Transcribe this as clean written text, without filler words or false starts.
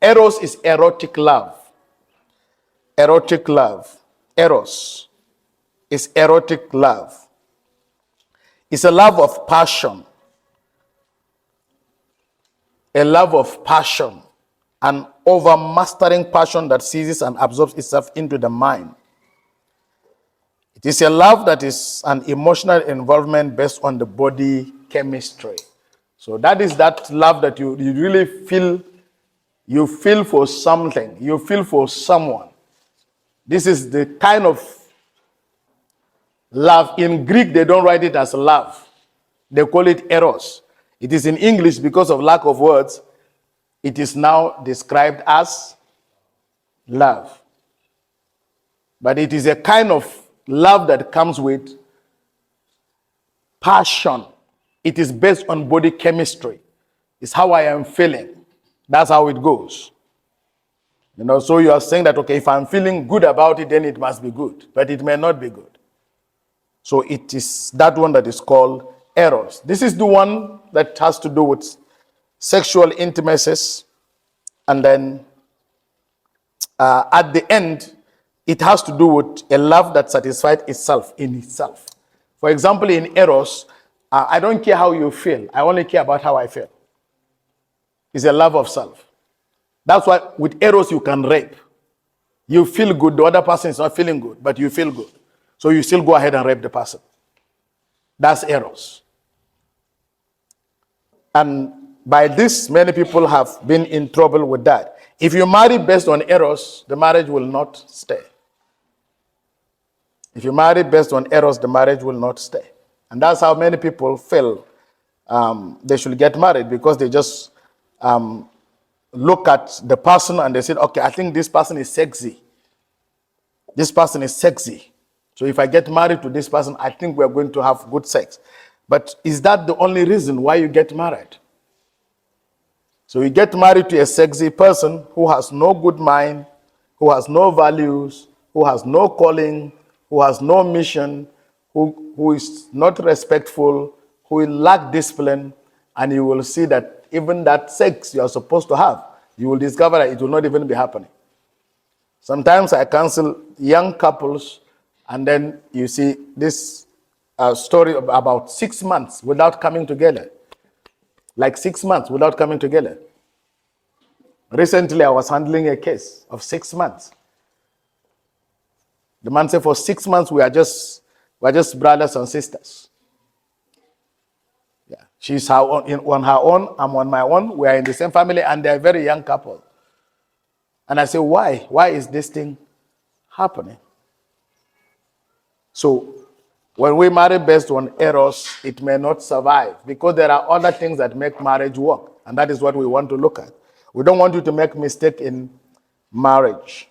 Eros is erotic love. Erotic love. Eros is erotic love. It's a love of passion. A love of passion. An overmastering passion that seizes and absorbs itself into the mind. It is a love that is an emotional involvement based on the body chemistry. So that is that love that you really feel. You feel for something. You feel for someone. This is the kind of love. In Greek, they don't write it as love. They call it eros. It is in English, because of lack of words, it is now described as love. But it is a kind of love that comes with passion. It is based on body chemistry. It's how I am feeling. That's how it goes. So you are saying that, okay, if I'm feeling good about it, then it must be good. But it may not be good. So it is that one that is called eros. This is the one that has to do with sexual intimacies. And then at the end, it has to do with a love that satisfies itself in itself. For example, in eros, I don't care how you feel. I only care about how I feel. It's a love of self. That's why with eros you can rape. You feel good, the other person is not feeling good, but you feel good. So you still go ahead and rape the person. That's eros. And by this, many people have been in trouble with that. If you marry based on eros, the marriage will not stay. If you marry based on eros, the marriage will not stay. And that's how many people feel they should get married, because they just look at the person and they say, okay, I think this person is sexy. This person is sexy. So if I get married to this person, I think we're going to have good sex. But is that the only reason why you get married? So you get married to a sexy person who has no good mind, who has no values, who has no calling, who has no mission, who is not respectful, who will lack discipline, and you will see that even that sex you are supposed to have, you will discover that it will not even be happening. Sometimes I counsel young couples, and then you see this story about 6 months without coming together. Like 6 months without coming together. Recently, I was handling a case of 6 months. The man said, for 6 months, we're just brothers and sisters. Yeah, she's on her own, I'm on my own. We are in the same family, and they're a very young couple. And I say, why? Why is this thing happening? So, when we marry based on eros, it may not survive, because there are other things that make marriage work. And that is what we want to look at. We don't want you to make mistake in marriage.